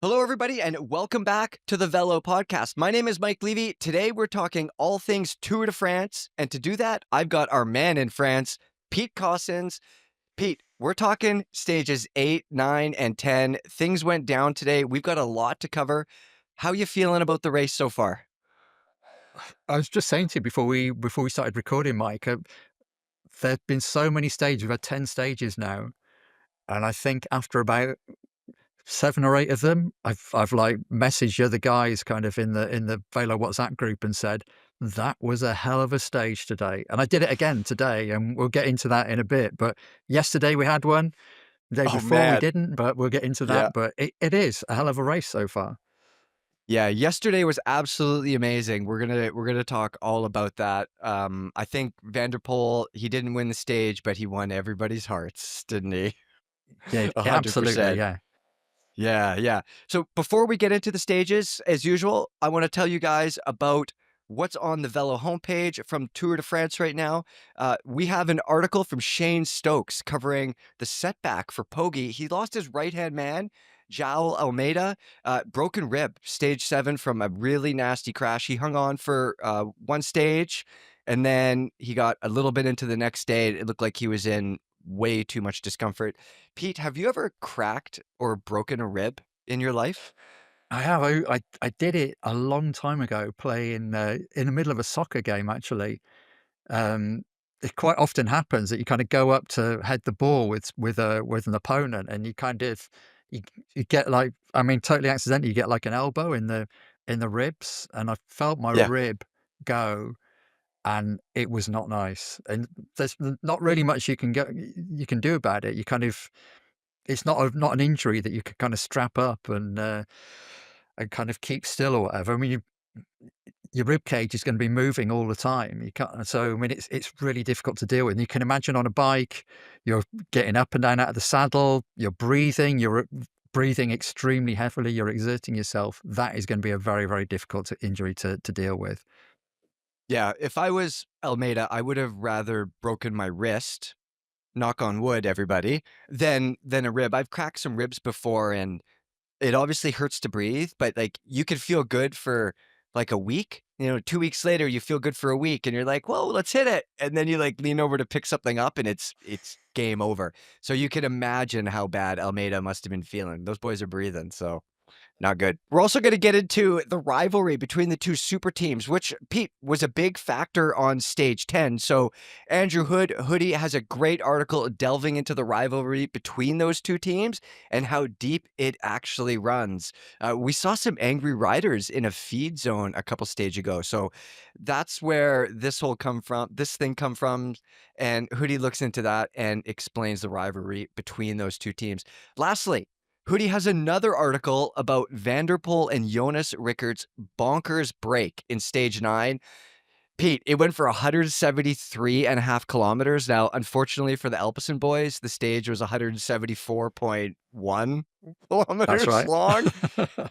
Hello, everybody, and welcome back to the Velo Podcast. My name is Mike Levy. Today, we're talking all things Tour de France. And to do that, I've got our man in France, Pete Cossins. Pete, we're talking stages 8, 9, and 10. Things went down today. We've got a lot to cover. How you feeling about the race so far? I was just saying to you before we started recording, Mike, there've been so many stages. We've had 10 stages now, and I think after about 7 or 8 of them, I've like messaged the other guys kind of in the Velo WhatsApp group and said, "That was a hell of a stage today." And I did it again today, and we'll get into that in a bit. But yesterday we had one, the day Oh, before we man. didn't, but we'll get into Yeah. that. But it is a hell of a race so far. Yeah, yesterday was absolutely amazing. We're gonna talk all about that. I think Van der Poel, he didn't win the stage, but he won everybody's hearts, didn't he? Yeah, absolutely, 100%. yeah. Yeah, yeah. So before we get into the stages, as usual, I want to tell you guys about what's on the Velo homepage from Tour de France right now. We have an article from Shane Stokes covering the setback for Poggi. He lost his right-hand man, João Almeida, broken rib, stage 7 from a really nasty crash. He hung on for one stage, and then he got a little bit into the next day. It looked like he was in way too much discomfort. Pete, have you ever cracked or broken a rib in your life? I have. I did it a long time ago, playing in the middle of a soccer game. Actually, um, it quite often happens that you kind of go up to head the ball with an opponent, and you kind of you, you get like, I mean, totally accidentally, you get like an elbow in the ribs, and I felt my Yeah. rib go, and it was not nice. And there's not really much you can do about it. You kind of it's not an injury that you can kind of strap up and kind of keep still or whatever. I mean, your rib cage is gonna be moving all the time. You can't so, I mean, it's really difficult to deal with. And you can imagine on a bike, you're getting up and down out of the saddle, you're breathing extremely heavily, you're exerting yourself. That is gonna be a very, very difficult injury to deal with. Yeah, if I was Almeida, I would have rather broken my wrist, knock on wood, everybody, than a rib. I've cracked some ribs before, and it obviously hurts to breathe, but, like, you could feel good for, like, a week. 2 weeks later, you feel good for a week, and you're like, "Whoa, let's hit it." And then you, like, lean over to pick something up, and it's game over. So you can imagine how bad Almeida must have been feeling. Those boys are breathing, so not good. We're also going to get into the rivalry between the two super teams, which, Pete, was a big factor on stage 10. So Andrew Hoodie has a great article delving into the rivalry between those two teams and how deep it actually runs. We saw some angry riders in a feed zone a couple stage ago. So that's where this thing come from. And Hoodie looks into that and explains the rivalry between those two teams. Lastly, Hoodie has another article about Van der Poel and Jonas Rickaert's bonkers break in stage 9. Pete, it went for 173.5 kilometers. Now, unfortunately for the Alpecin boys, the stage was 174.1 That's kilometers right. long.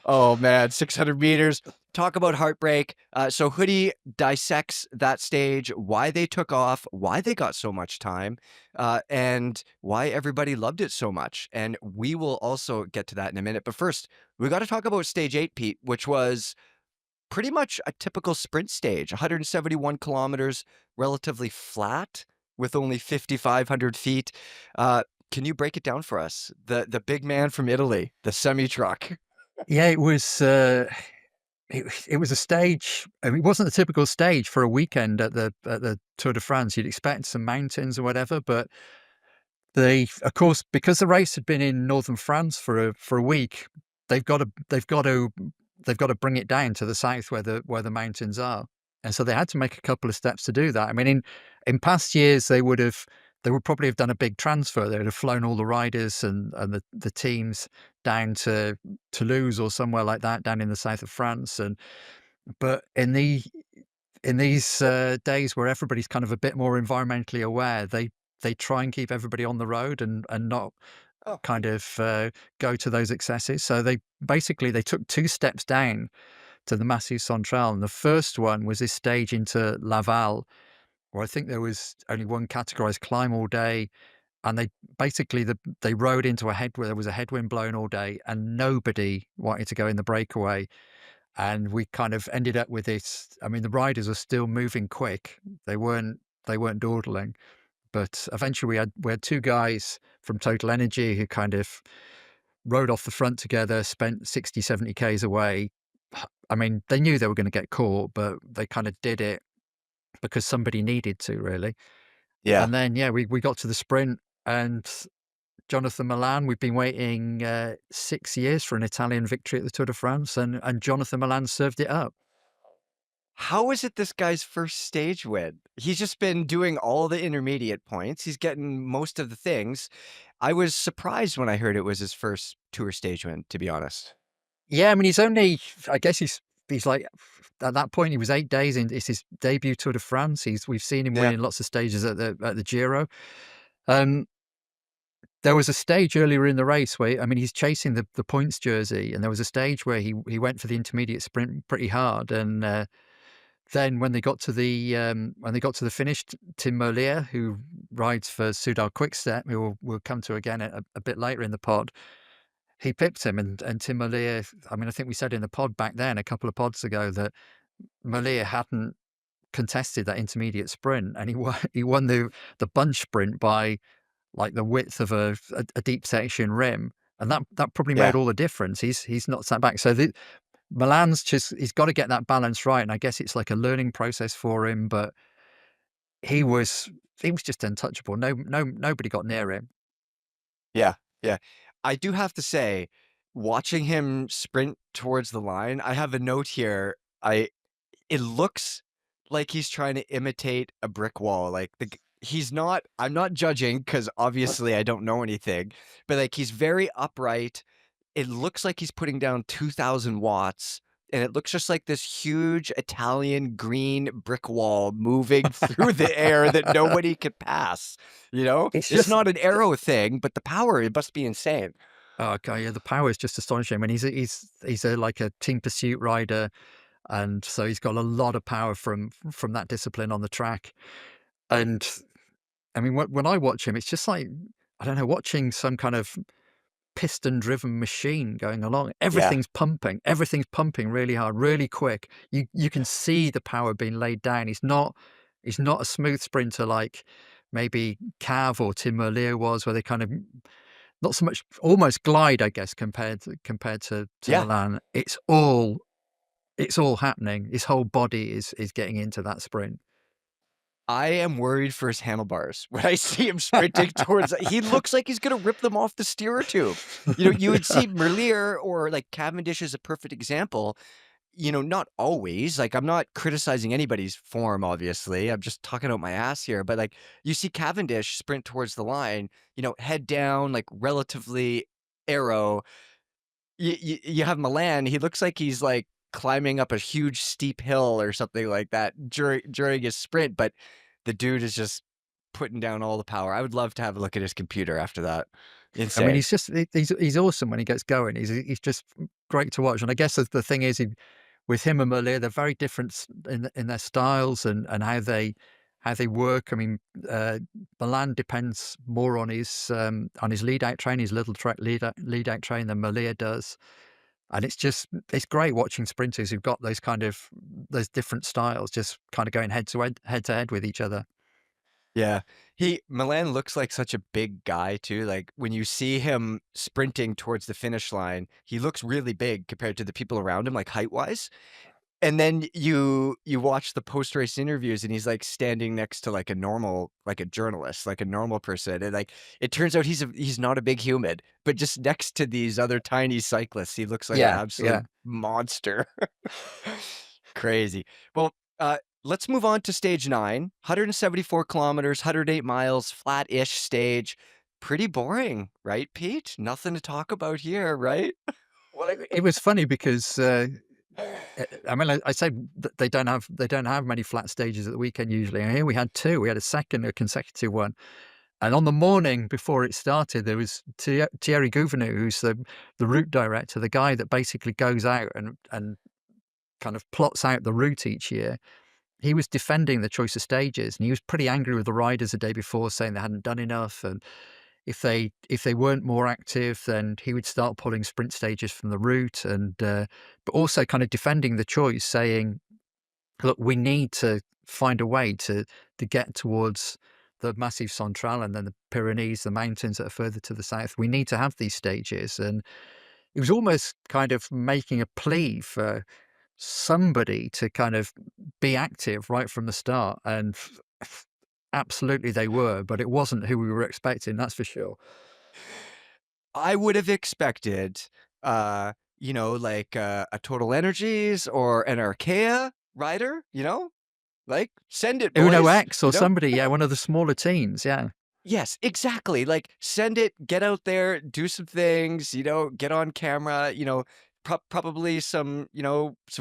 Oh man, 600 meters. Talk about heartbreak. So Hoodie dissects that stage, why they took off, why they got so much time, and why everybody loved it so much. And we will also get to that in a minute. But first, we got to talk about stage 8, Pete, which was pretty much a typical sprint stage, 171 kilometers, relatively flat with only 5,500 feet. Can you break it down for us? The big man from Italy, the semi truck. Yeah, it was a stage. I mean, it wasn't a typical stage for a weekend at the Tour de France. You'd expect some mountains or whatever, but of course, because the race had been in northern France for a week, they've got to they've got to they've got to bring it down to the south where the mountains are, and so they had to make a couple of steps to do that. I mean, in past years, they would probably have done a big transfer. They would have flown all the riders and the teams down to Toulouse or somewhere like that, down in the south of France. But in these days where everybody's kind of a bit more environmentally aware, they try and keep everybody on the road and not Oh, kind of go to those excesses. So they took 2 steps down to the Massif Central, and the first one was this stage into Laval, where I think there was only one categorized climb all day, and they basically they rode into a head where there was a headwind blowing all day, and nobody wanted to go in the breakaway. And we kind of ended up with this. I mean, the riders were still moving quick; they weren't dawdling. But eventually, we had two guys from Total Energy who kind of rode off the front together, spent 60, 70 Ks away. I mean, they knew they were going to get caught, but they kind of did it because somebody needed to, really. Yeah. And then, yeah, we got to the sprint, and Jonathan Milan, we've been waiting 6 years for an Italian victory at the Tour de France, and Jonathan Milan served it up. How is it this guy's first stage win? He's just been doing all the intermediate points. He's getting most of the things. I was surprised when I heard it was his first tour stage win, to be honest. Yeah, I mean, I guess he's like, at that point, he was 8 days in. It's his debut Tour de France. We've seen him Yeah. winning lots of stages at the Giro. Um, There was a stage earlier in the race where, I mean, he's chasing the points jersey, and there was a stage where he went for the intermediate sprint pretty hard, and then when they got to the finish, Tim Merlier, who rides for Soudal Quickstep, who we'll come to again a bit later in the pod, he pipped him, and Tim Merlier. I mean, I think we said in the pod back then, a couple of pods ago, that Merlier hadn't contested that intermediate sprint, and he won the bunch sprint by like the width of a deep section rim, and that probably Yeah. made all the difference. He's not sat back. So Milan's he's got to get that balance right, and I guess it's like a learning process for him. But he was he was just untouchable. Nobody got near him. Yeah. Yeah. I do have to say, watching him sprint towards the line, I have a note here. It looks like he's trying to imitate a brick wall. Like he's not. I'm not judging because obviously I don't know anything, but like he's very upright. It looks like he's putting down 2,000 watts, and it looks just like this huge Italian green brick wall moving through the air that nobody could pass. You know, It's it's just not an arrow thing, but the power, it must be insane. Oh god, yeah, the power is just astonishing. I mean, he's like a team pursuit rider, and so he's got a lot of power from that discipline on the track. And I mean, when I watch him, it's just like, I don't know, watching some kind of piston-driven machine going along. Yeah. Everything's pumping really hard, really quick. You can see the power being laid down. He's not a smooth sprinter like maybe Cav or Tim Merlier was, where they kind of not so much almost glide, I guess, compared to Yeah. Milan. It's all happening. His whole body is getting into that sprint. I am worried for his handlebars when I see him sprinting towards he looks like he's gonna rip them off the steerer tube. You know, you would see Merlier or like Cavendish is a perfect example. You know, not always. Like I'm not criticizing anybody's form, obviously. I'm just talking out my ass here. But like you see Cavendish sprint towards the line, you know, head down, like relatively arrow. You have Milan, he looks like he's, like, climbing up a huge steep hill or something like that during his sprint, but the dude is just putting down all the power. I would love to have a look at his computer after that. I mean, Insane. he's awesome when he gets going. He's just great to watch. And I guess the thing is, with him and Merlier, they're very different in their styles and how they work. I mean, Milan depends more on his lead out train, his little track lead out train than Merlier does. And it's great watching sprinters who've got those different styles, just kind of going head to head with each other. Yeah. Milan looks like such a big guy too, like, when you see him sprinting towards the finish line, he looks really big compared to the people around him, like, height-wise. And then you watch the post-race interviews, and he's, like, standing next to, like, a journalist, like a normal person, and, like, it turns out he's not a big human, but just next to these other tiny cyclists, he looks like an Yeah, yeah. absolute monster. Crazy. Well, let's move on to stage 9, 174 kilometers, 108 miles, flat-ish stage. Pretty boring, right, Pete? Nothing to talk about here, right? Well, it was funny because I mean, I said that they don't have many flat stages at the weekend usually, and here we had two. We had a consecutive one, and on the morning before it started, there was Thierry Gouvenou, who's the route director, the guy that basically goes out and kind of plots out the route each year. he was defending the choice of stages, and he was pretty angry with the riders the day before, saying they hadn't done enough, and if they weren't more active, then he would start pulling sprint stages from the route, and but also kind of defending the choice, saying, "Look, we need to find a way to get towards the Massif Central and then the Pyrenees, the mountains that are further to the south. We need to have these stages." And he was almost kind of making a plea for somebody to kind of be active right from the start, and absolutely they were, but it wasn't who we were expecting, that's for sure. I would have expected, like, a Total Energies or an Arkea rider, like, "Send it, Uno boys," X or somebody, yeah, one of the smaller teams, yeah. Yes, exactly, like, send it, get out there, do some things, get on camera, probably some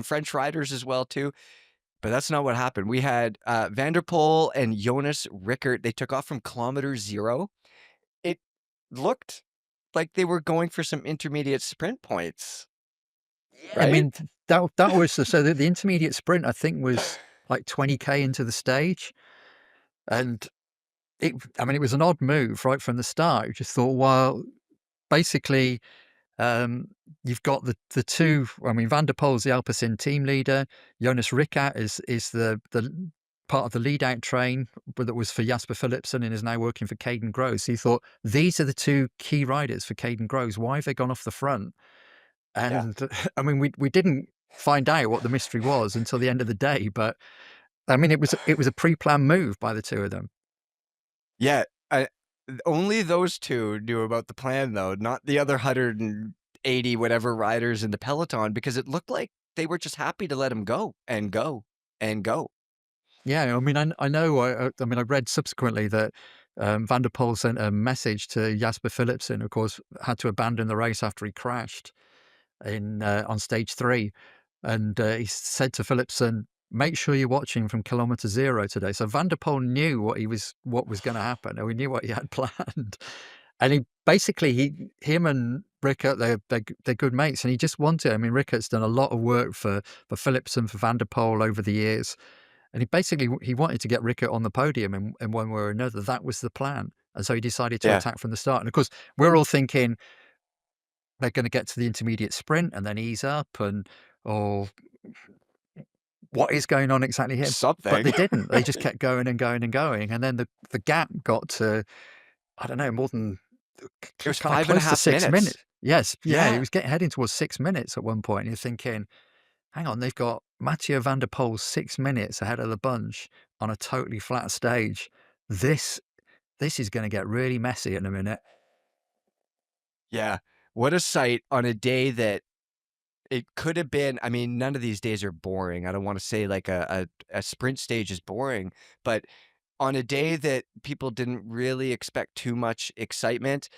French riders as well too, but that's not what happened. We had, Van der Poel and Jonas Rickaert, they took off from kilometer 0. It looked like they were going for some intermediate sprint points, I right? mean, that was so the intermediate sprint, I think, was like 20K into the stage, and it was an odd move right from the start. You just thought, well, basically, um, you've got the two. I mean, Van der Poel's the Alpecin team leader. Jonas Rickaert is the part of the lead out train that was for Jasper Philipsen and is now working for Caden Groves. So you thought these are the two key riders for Caden Groves. Why have they gone off the front? Yeah. And I mean, we didn't find out what the mystery was until the end of the day. But I mean, it was a pre-planned move by the two of them. Yeah, only those 2 knew about the plan, though, not the other 180 whatever riders in the peloton, because it looked like they were just happy to let him go, and go, and go. Yeah, I mean, I know. I mean, I read subsequently that Van der Poel sent a message to Jasper Philipsen. Of course, had to abandon the race after he crashed in on stage 3, and he said to Philipsen, "Make sure you're watching from kilometer 0 today." So Van der Poel knew what was going to happen, and he knew what he had planned. And he basically him and Rickert, they're good mates, and he just wanted. I mean, Rickert's done a lot of work for Philipsen, for Van der Poel over the years, and he wanted to get Rickert on the podium in one way or another. That was the plan, and so he decided to Yeah. attack from the start. And of course, we're all thinking they're going to get to the intermediate sprint and then ease up, and or what is going on exactly here? But they Something. didn't. They just kept going and going and going, and then the gap got to, I don't know, more than It was kind of five and a close to half 6 minutes. minutes. Yes, yeah, he Yeah. was heading towards 6 minutes at one point, and you're thinking, hang on, they've got Mathieu van der Poel 6 minutes ahead of the bunch on a totally flat stage. This this is going to get really messy in a minute. Yeah. What a sight on a day that it could have been. I mean, none of these days are boring. I don't wanna say like a sprint stage is boring, but on a day that people didn't really expect too much excitement,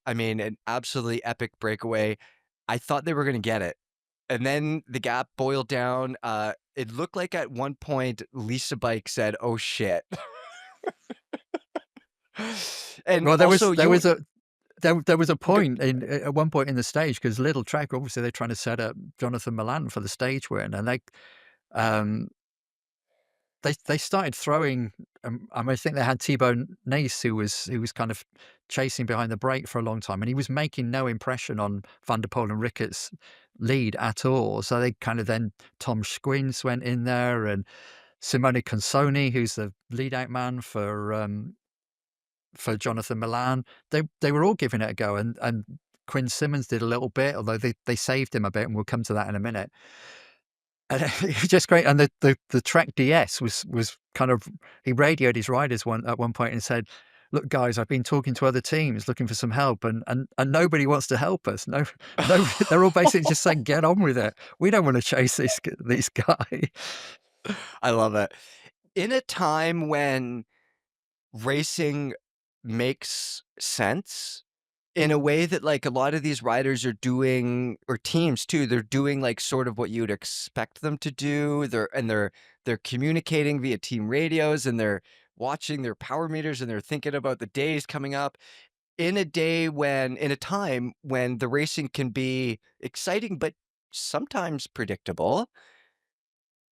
I mean, an absolutely epic breakaway. I thought they were gonna get it, and then the gap boiled down. It looked like at one point Lisa Bike said, "Oh shit." And Well, also you there was a g point at one point in the stage, because Little Trek, obviously they're trying to set up Jonathan Milan for the stage win, and um, they started throwing. I mean, I think they had Thibaut Nace, who was kind of chasing behind the break for a long time, and he was making no impression on Van der Poel and Rickert's lead at all. So they kind of then Tom Squins went in there, and Simone Consoni, who's the lead out man for Jonathan Milan. They were all giving it a go, and Quinn Simmons did a little bit, although they saved him a bit, and we'll come to that in a minute. And it was just great. And the Trek DS was kind of, he radioed his riders at one point and said, "Look, guys, I've been talking to other teams looking for some help, and nobody wants to help us. No, they're all basically just saying, get on with it. We don't want to chase this guy." I love it. In a time when racing makes sense in a way that, like, a lot of these riders are doing, or teams too, they're doing, like, sort of what you'd expect them to do. They're communicating via team radios, and they're watching their power meters, and they're thinking about the days coming up. In a time when the racing can be exciting, but sometimes predictable,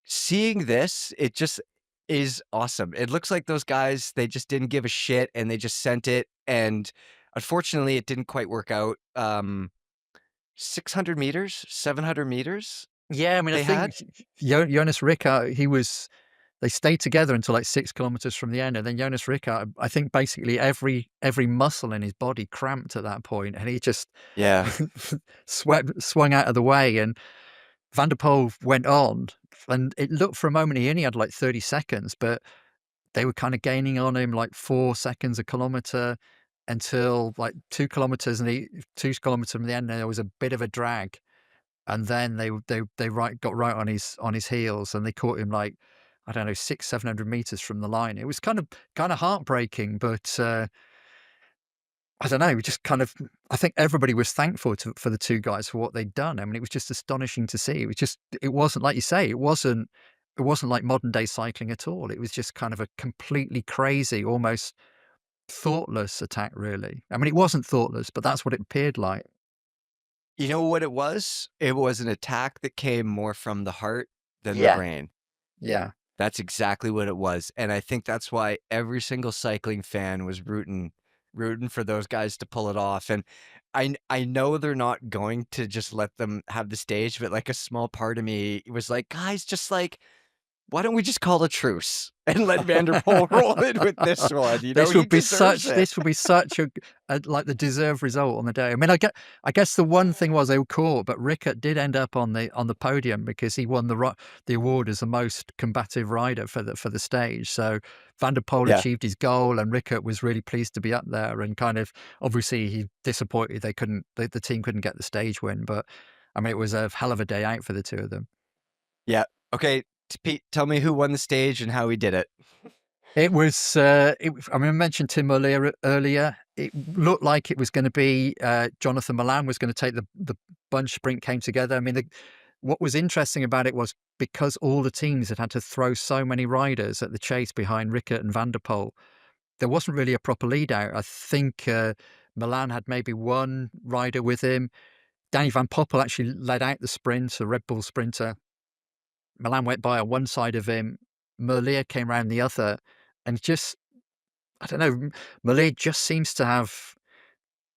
seeing this, it just is awesome. It looks like those guys, they just didn't give a shit and they just sent it. And unfortunately, it didn't quite work out. 600 meters, 700 meters Yeah, I mean, I they think had. Jonas Rickaert, they stayed together until like 6 kilometers from the end, and then Jonas Rickaert, I think basically every muscle in his body cramped at that point, and he just Yeah. swung out of the way, and Van der Poel went on, and it looked for a moment he only had like 30 seconds, but they were kind of gaining on him like 4 seconds a kilometer until like 2 kilometers, and 2 kilometers from the end, there was a bit of a drag, and then they got right on his heels, and they caught him like, I don't know, 600-700 meters from the line. It was kind of heartbreaking, but I don't know. We just kind of, I think everybody was thankful for the two guys for what they'd done. I mean, it was just astonishing to see. It wasn't like you say, it wasn't like modern day cycling at all. It was just kind of a completely crazy, almost thoughtless attack, really. I mean, it wasn't thoughtless, but that's what it appeared like. You know what it was? It was an attack that came more from the heart than the Yeah. brain. Yeah. That's exactly what it was, and I think that's why every single cycling fan was rooting for those guys to pull it off, and I know they're not going to just let them have the stage, but, like, a small part of me was like, "Guys, just, like, why don't we just call a truce and let Van der Poel roll in with this one?" You know, This he would be deserves such it. this would be such a like the deserved result on the day. I mean, I guess the one thing was they were caught, but Rickert did end up on the podium because he won the award as the most combative rider for the stage. So Van der Poel Yeah. achieved his goal, and Rickert was really pleased to be up there. And kind of obviously he disappointed the team couldn't get the stage win, but I mean it was a hell of a day out for the two of them. Yeah. Okay, Pete, tell me who won the stage and how he did it. I mean, I mentioned Tim Merlier earlier. It looked like it was going to be Jonathan Milan was going to take the bunch sprint came together. I mean, what was interesting about it was because all the teams had to throw so many riders at the chase behind Rickert and Van der Poel, there wasn't really a proper lead out. I think Milan had maybe one rider with him. Danny Van Poppel actually led out the sprint, a Red Bull sprinter. Milan went by on one side of him. Merlier came around the other. And just I don't know. Malay just seems to have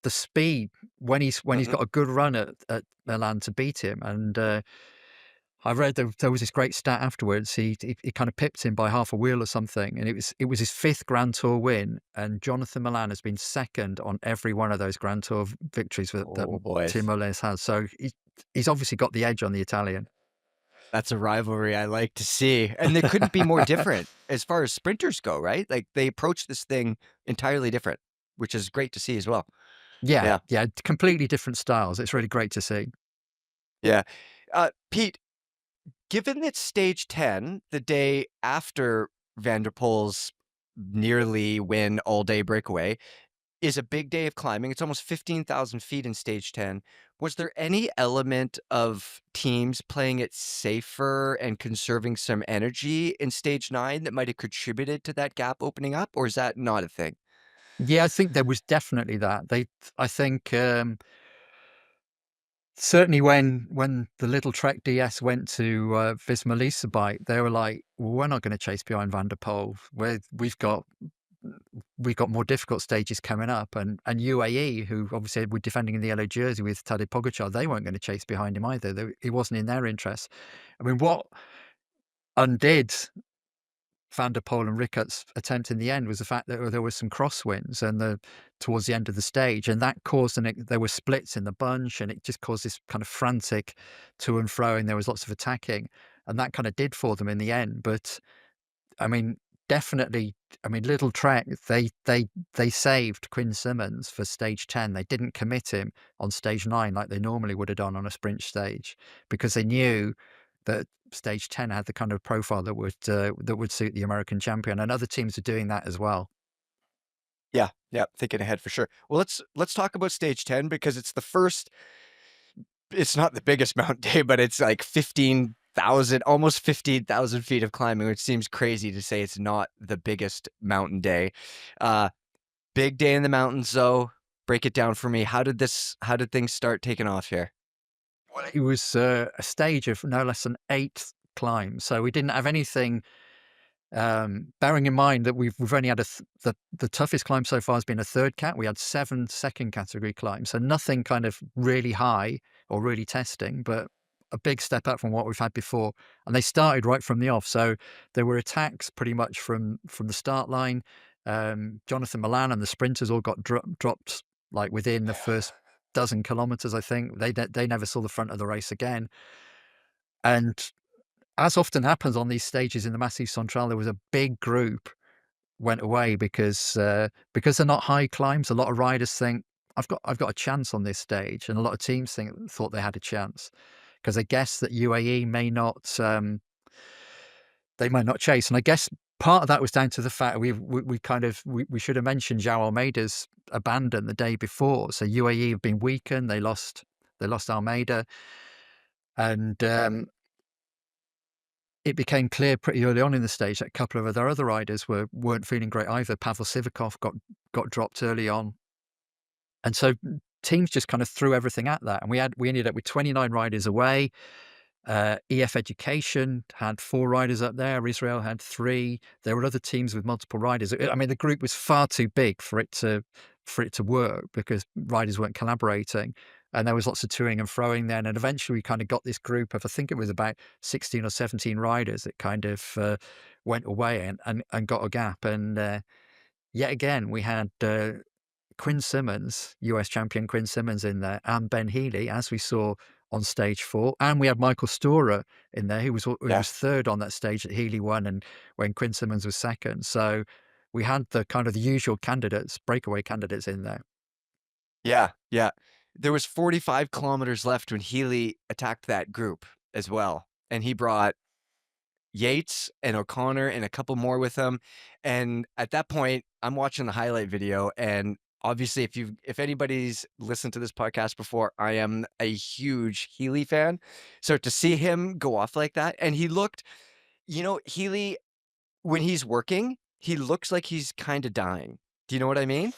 the speed when he's Mhm. got a good run at Milan to beat him. And I read there was this great stat afterwards. He kind of pipped him by half a wheel or something, and it was his fifth Grand Tour win. And Jonathan Milan has been second on every one of those Grand Tour victories that Oh, boy. Tim Merlier has. So he's obviously got the edge on the Italian. That's a rivalry I like to see, and they couldn't be more different as far as sprinters go, right? Like, they approach this thing entirely different, which is great to see as well. Yeah, Yeah, yeah, completely different styles. It's really great to see. yeah. Pete, given that stage 10, the day after Van der Poel's nearly win all-day breakaway, is a big day of climbing. It's almost 15,000 feet in stage 10. Was there any element of teams playing it safer and conserving some energy in stage 9 that might have contributed to that gap opening up, or is that not a thing? Yeah, I think there was definitely that. I think, certainly when the little Trek DS went to, Visma Lease bike, they were like, "Well, we're not gonna chase behind Van der Poel. We've got more difficult stages coming up." And UAE, who obviously were defending in the yellow jersey with Tadej Pogacar, they weren't gonna chase behind him either. It wasn't in their interest. I mean, what undid Van der Poel and Rickart's attempt in the end was the fact that there were some crosswinds towards the end of the stage, and that caused there were splits in the bunch, and it just caused this kind of frantic to and fro, and there was lots of attacking, and that kind of did for them in the end. But I mean, definitely, I mean, Little Trek, they saved Quinn Simmons for stage 10. They didn't commit him on stage 9 like they normally would have done on a sprint stage because they knew that stage 10 had the kind of profile that would suit the American champion, and other teams are doing that as well. Yeah, yeah, thinking ahead for sure. Well, let's talk about stage 10 because it's not the biggest mountain day, but it's like 15,000, almost 15,000 feet of climbing, which seems crazy to say it's not the biggest mountain day. Uh, Big day in the mountains, though. Break it down for me. How did things start taking off here? Well, it was a stage of no less than 8 climbs, so we didn't have anything Bearing in mind that we've only had the toughest climb so far has been a third cat. We had 7 second category climbs, so nothing kind of really high or really testing, but a big step up from what we've had before. And they started right from the off, so there were attacks pretty much from the start line. Jonathan Milan and the sprinters all got dropped like within the first dozen kilometers. I think they never saw the front of the race again. And as often happens on these stages in the Massif Central, there was a big group went away because they're not high climbs. A lot of riders think I've got a chance on this stage, and a lot of teams thought they had a chance because they guess that UAE may not they might not chase. And I guess part of that was down to the fact we should have mentioned João Almeida's abandon the day before. So UAE have been weakened. They lost Almeida, and it became clear pretty early on in the stage that a couple of their other riders weren't feeling great either. Pavel Sivakov got dropped early on, and so teams just kind of threw everything at that. And we ended up with 29 riders away. EF Education had 4 riders up there. Israel had 3. There were other teams with multiple riders. I mean, the group was far too big for it to work because riders weren't collaborating. And there was lots of toing and froing then. And eventually we kind of got this group of, I think it was about 16 or 17 riders that kind of went away and got a gap. And yet again, we had Quinn Simmons, US champion Quinn Simmons in there, and Ben Healy, as we saw on stage 4. And we had Michael Storer in there, who was third on that stage that Healy won, and when Quinn Simmons was second. So we had the kind of the usual candidates, breakaway candidates in there. Yeah, yeah. There was 45 kilometers left when Healy attacked that group as well. And he brought Yates and O'Connor and a couple more with him. And at that point, I'm watching the highlight video, and obviously if anybody's listened to this podcast before, I am a huge Healy fan. So to see him go off like that, and he looked, Healy, when he's working, he looks like he's kind of dying. Do you know what I mean?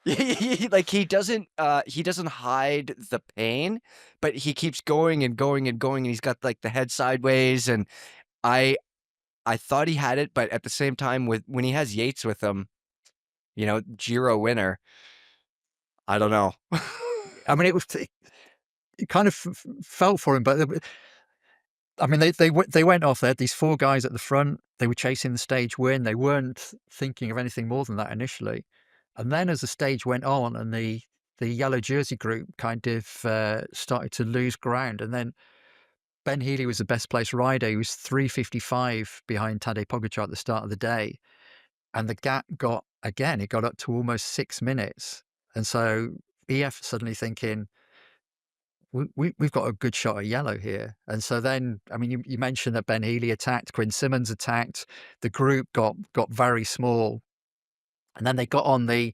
Like he doesn't hide the pain, but he keeps going and going and going, and he's got like the head sideways, and I thought he had it, but at the same time, when he has Yates with him, Giro winner, I don't know. I mean, it kind of felt for him, but I mean, they went off. They had these 4 guys at the front. They were chasing the stage win. They weren't thinking of anything more than that initially. And then as the stage went on and the yellow jersey group kind of started to lose ground, and then Ben Healy was the best placed rider. He was 3:55 behind Tadej Pogacar at the start of the day. And the gap it got up to almost 6 minutes. And so EF suddenly thinking, we've got a good shot at yellow here. And so then, I mean, you mentioned that Ben Healy attacked, Quinn Simmons attacked, the group got very small. And then they got on the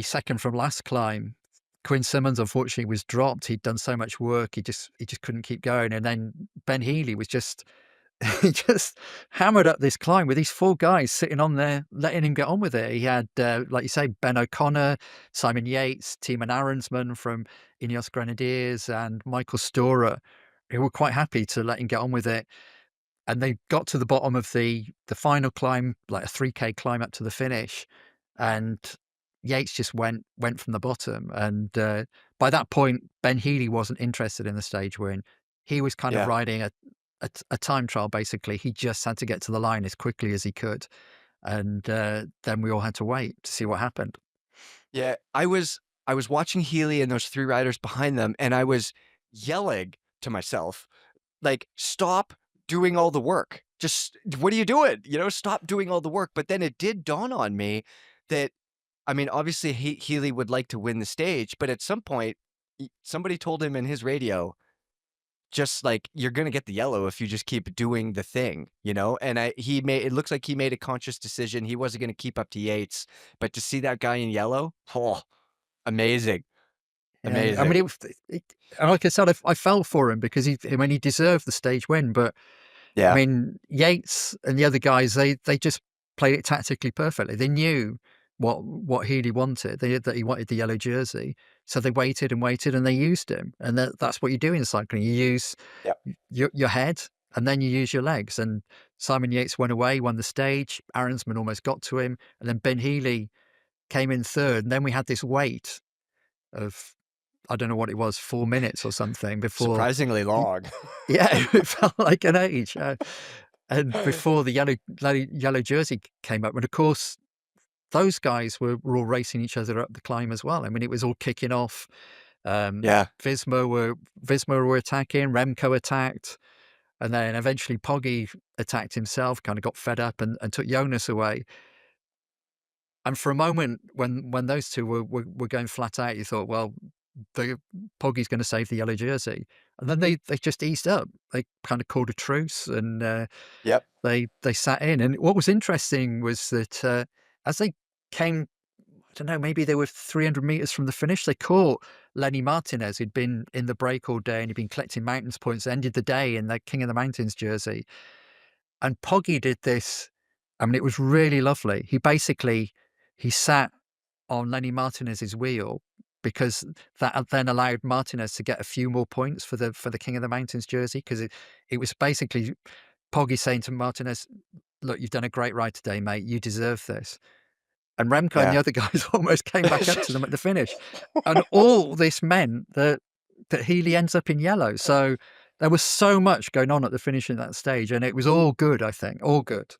second from last climb. Quinn Simmons, unfortunately, was dropped. He'd done so much work, he just couldn't keep going. And then Ben Healy was just he just hammered up this climb with these 4 guys sitting on there, letting him get on with it. He had, like you say, Ben O'Connor, Simon Yates, Tiemann Arensman from Ineos Grenadiers, and Michael Storer, who were quite happy to let him get on with it. And they got to the bottom of the final climb, like a 3K climb up to the finish, and Yates just went from the bottom. And by that point, Ben Healy wasn't interested in the stage win. He was kind of riding a time trial, basically. He just had to get to the line as quickly as he could. And then we all had to wait to see what happened. Yeah, I was watching Healy and those 3 riders behind them, and I was yelling to myself, like, stop doing all the work. Just, what are you doing? Stop doing all the work. But then it did dawn on me that, I mean, obviously Healy would like to win the stage, but at some point, somebody told him in his radio, just like, you're going to get the yellow if you just keep doing the thing, and it looks like he made a conscious decision. He wasn't going to keep up to Yates, but to see that guy in yellow, amazing. Yeah, I mean, like I said, I felt for him because he deserved the stage win. But I mean, Yates and the other guys, they just played it tactically perfectly. They knew what Healy wanted. That he wanted the yellow jersey, so they waited and waited, and they used him. And that's what you do in cycling. You use your head, and then you use your legs. And Simon Yates went away, won the stage. Aronsman almost got to him. And then Ben Healy came in third. And then we had this wait of, I don't know what it was, 4 minutes or something before. Surprisingly long. Yeah, it felt like an age. And before the yellow jersey came up. And of course, those guys were all racing each other up the climb as well. I mean, it was all kicking off. Yeah. Visma were attacking, Remco attacked, and then eventually Poggi attacked himself, kind of got fed up and took Jonas away. And for a moment, when those two were going flat out, you thought, well, Poggi's going to save the yellow jersey. And then they just eased up. They kind of called a truce and Yep. they sat in. And what was interesting was that as they came, I don't know, maybe they were 300 meters from the finish, they caught Lenny Martinez, who'd been in the break all day and he'd been collecting mountains points, ended the day in the King of the Mountains jersey. And Poggi did this. I mean, it was really lovely. He sat on Lenny Martinez's wheel because that then allowed Martinez to get a few more points for the King of the Mountains jersey, because it was basically Poggi saying to Martinez, look, you've done a great ride today, mate. You deserve this. And Remco and the Yeah. other guys almost came back up to them at the finish. And all this meant that Healy ends up in yellow. So there was so much going on at the finish in that stage, and it was all good, I think, all good.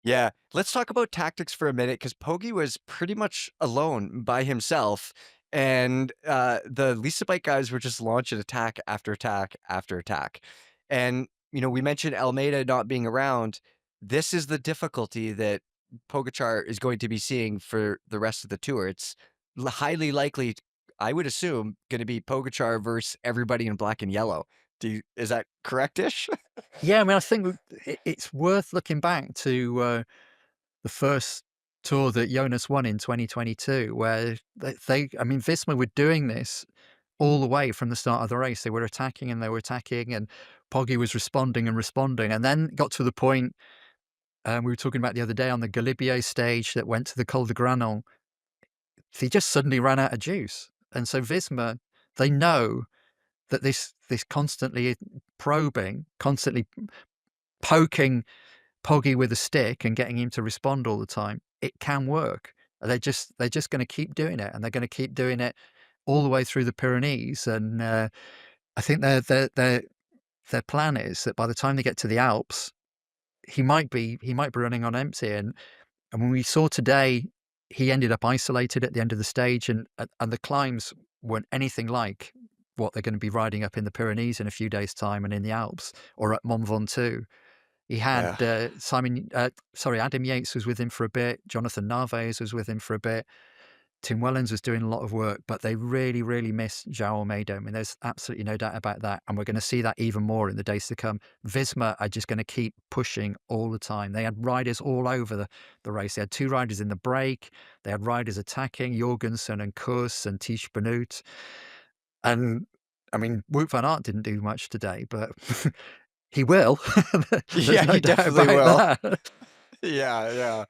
Yeah. Let's talk about tactics for a minute, because Poggi was pretty much alone by himself. And the Lisa Bike guys were just launching attack after attack after attack. And, we mentioned Almeida not being around. This is the difficulty that Pogačar is going to be seeing for the rest of the tour. It's highly likely, I would assume, going to be Pogačar versus everybody in black and yellow. Is that correct-ish? Yeah, I mean, I think it's worth looking back to the first tour that Jonas won in 2022, where I mean, Visma were doing this all the way from the start of the race. They were attacking and they were attacking, and Poggi was responding and responding, and then got to the point we were talking about the other day on the Galibier stage that went to the Col de Granon. He just suddenly ran out of juice, and so Visma, they know that this constantly probing, constantly poking Poggi with a stick and getting him to respond all the time, it can work. They're just going to keep doing it, and they're going to keep doing it all the way through the Pyrenees. And I think their plan is that by the time they get to the Alps, he might be running on empty. And when we saw today, he ended up isolated at the end of the stage, and the climbs weren't anything like what they're going to be riding up in the Pyrenees in a few days' time and in the Alps or at Mont Ventoux. He had Yeah. Adam Yates was with him for a bit. Jonathan Narvaez was with him for a bit. Tim Wellens was doing a lot of work, but they really, really missed João Almeida. I mean, there's absolutely no doubt about that. And we're going to see that even more in the days to come. Visma are just going to keep pushing all the time. They had riders all over the race. They had two riders in the break. They had riders attacking, Jorgensen and Kuss and Tish Benoot. And I mean, Wout van Aert didn't do much today, but he will. There's Yeah, no he doubt definitely will. about that. Yeah.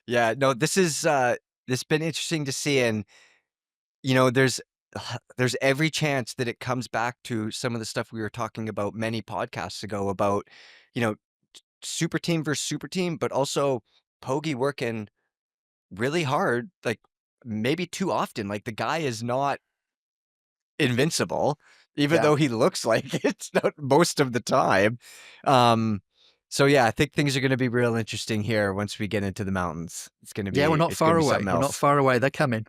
Yeah, no, this is, this been interesting to see, and, there's there's every chance that it comes back to some of the stuff we were talking about many podcasts ago about, you know, super team versus super team, but also Poggi working really hard, like, maybe too often. Like, the guy is not invincible, even Yeah. though he looks like it's not most of the time. Um, so yeah, I think things are gonna be real interesting here once we get into the mountains. Yeah, we're not It's gonna far be away. something We're not else. far away. They're coming.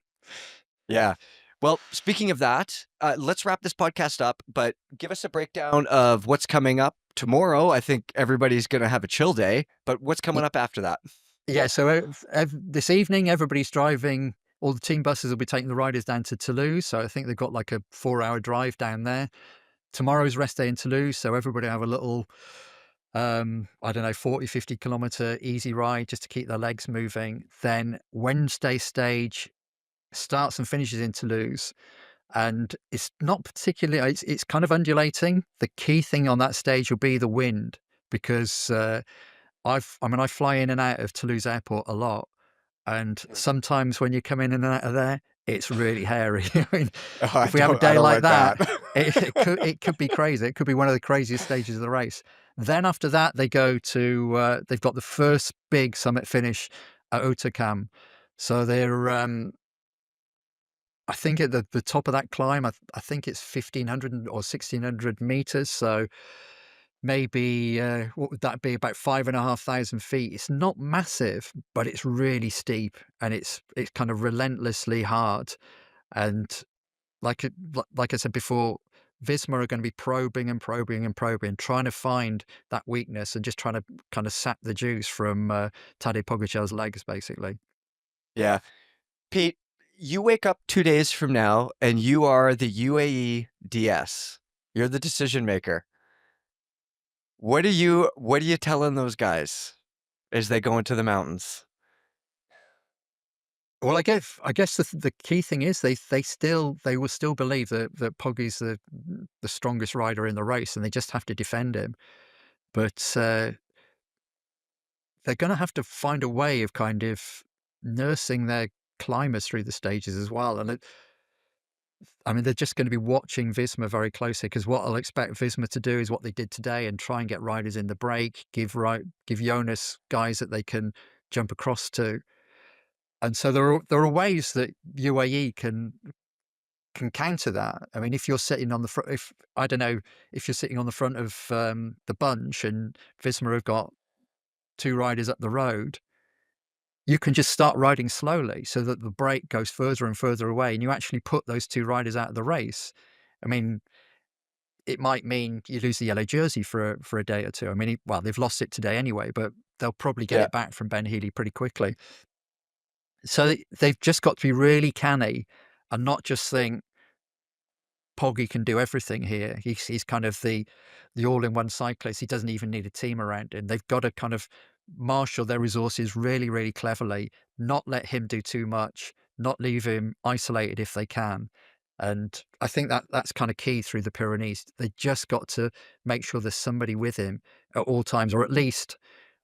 Yeah. Well, speaking of that, let's wrap this podcast up, but give us a breakdown of what's coming up tomorrow. I think everybody's gonna have a chill day, but what's coming up after that? Yeah, so this evening, everybody's driving. All the team buses will be taking the riders down to Toulouse. So I think they've got like a 4-hour drive down there. Tomorrow's rest day in Toulouse. So everybody have a little, I don't know, 40, 50 kilometer easy ride just to keep their legs moving. Then Wednesday stage starts and finishes in Toulouse. And it's not particularly, it's kind of undulating. The key thing on that stage will be the wind, because I fly in and out of Toulouse Airport a lot, and sometimes when you come in and out of there, it's really hairy. I mean, Oh, if we have a I day don't like want that, that. it could be crazy. It could be one of the craziest stages of the race. Then after that, they go to they've got the first big summit finish at Otakam. So they're I think at the top of that climb, I think it's 1,500 or 1,600 meters. So maybe what would that be? About 5,500 feet. It's not massive, but it's really steep and it's kind of relentlessly hard. And like I said before, Visma are going to be probing and probing and probing, trying to find that weakness and just trying to kind of sap the juice from Tadej Pogacar's legs, basically. Yeah. Pete, you wake up 2 days from now and you are the UAE DS. You're the decision maker. What are you telling those guys as they go into the mountains? Well, I guess the key thing is they will still believe that Poggy's the strongest rider in the race, and they just have to defend him. But they're going to have to find a way of kind of nursing their climbers through the stages as well. And I mean, they're just going to be watching Visma very closely, because what I'll expect Visma to do is what they did today and try and get riders in the break, give Jonas guys that they can jump across to. And so there are ways that UAE can counter that. I mean, if you're sitting on the front, if I don't know, if you're sitting on the front of the bunch and Visma have got two riders up the road, you can just start riding slowly so that the break goes further and further away, and you actually put those two riders out of the race. I mean, it might mean you lose the yellow jersey for a day or two. I mean, well, they've lost it today anyway, but they'll probably get Yeah. it back from Ben Healy pretty quickly. So they've just got to be really canny and not just think Poggy can do everything here. He's kind of the all-in-one cyclist. He doesn't even need a team around him. They've got to kind of marshal their resources really, really cleverly, not let him do too much, not leave him isolated if they can. And I think that's kind of key through the Pyrenees. They just got to make sure there's somebody with him at all times, or at least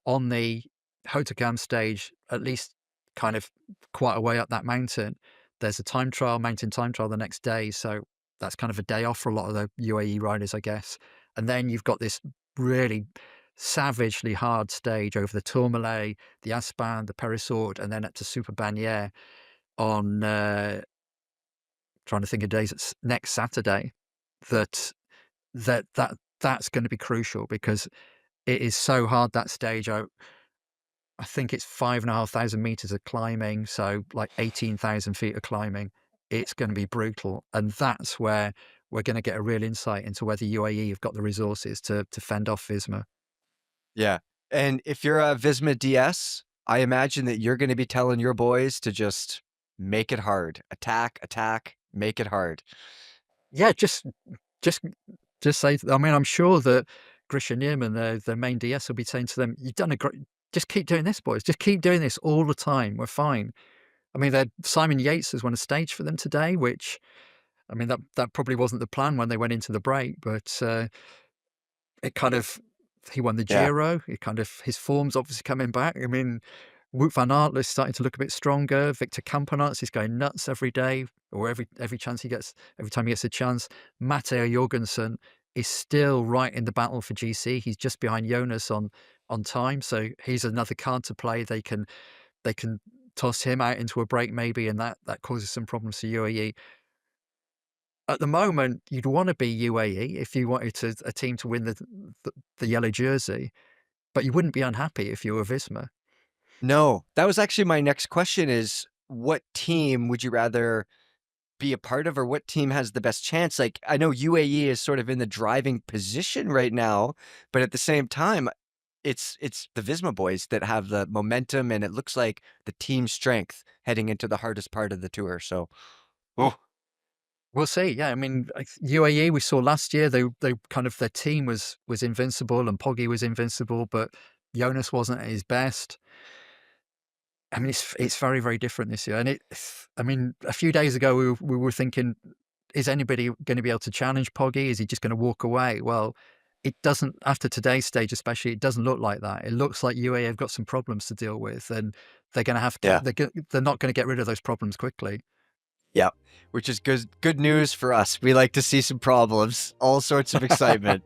on the Hautacam stage, at least kind of quite a way up that mountain. There's a mountain time trial the next day. So that's kind of a day off for a lot of the UAE riders, I guess. And then you've got this really savagely hard stage over the Tourmalet, the Aspan, the Perisord, and then up to Super Bagnières on, trying to think of days, it's next Saturday. That that that that's going to be crucial, because it is so hard, that stage. I think it's 5,500 meters of climbing, so like 18,000 feet of climbing. It's going to be brutal, and that's where we're going to get a real insight into whether UAE have got the resources to fend off Visma. Yeah. And if you're a Visma DS, I imagine that you're going to be telling your boys to just make it hard. Attack, attack, make it hard. Yeah, just just say. I mean, I'm sure that Grisha Nierman, the main DS, will be saying to them, "You've done a great. Just keep doing this, boys. Just keep doing this all the time. We're fine." I mean, Simon Yates has won a stage for them today, which, I mean, that probably wasn't the plan when they went into the break, but it kind of, he won the Yeah. Giro. It kind of, his form's obviously coming back. I mean, Wout van Aert is starting to look a bit stronger. Victor Campenaerts is going nuts every day, or every chance he gets, every time he gets a chance. Matteo Jorgensen is still right in the battle for GC. He's just behind Jonas on time, so he's another card to play. They can toss him out into a break maybe, and that causes some problems for UAE. At the moment, you'd want to be UAE if you wanted a team to win the yellow jersey, but you wouldn't be unhappy if you were Visma. No, that was actually my next question is what team would you rather be a part of, or what team has the best chance? Like, I know UAE is sort of in the driving position right now, but at the same time, it's the Visma boys that have the momentum, and it looks like the team strength heading into the hardest part of the tour. So, oh, We'll see. Yeah, I mean, UAE we saw last year. They kind of, their team was invincible and Poggy was invincible, but Jonas wasn't at his best. I mean, it's very, very different this year. And I mean, a few days ago we were thinking, is anybody going to be able to challenge Poggy? Is he just going to walk away? Well, it doesn't, after today's stage especially. It doesn't look like that. It looks like UAE have got some problems to deal with, and they're going to have to. yeah. They're not going to get rid of those problems quickly. Yeah, which is good news for us. We like to see some problems, all sorts of excitement.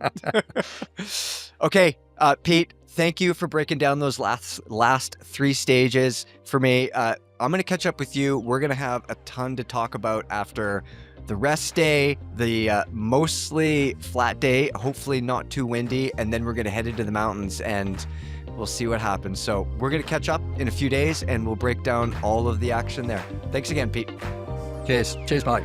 Okay, Pete, thank you for breaking down those last 3 stages for me. I'm going to catch up with you. We're going to have a ton to talk about after the rest day, the mostly flat day, hopefully not too windy, and then we're going to head into the mountains and we'll see what happens. So we're going to catch up in a few days and we'll break down all of the action there. Thanks again, Pete. Cheers, Mike.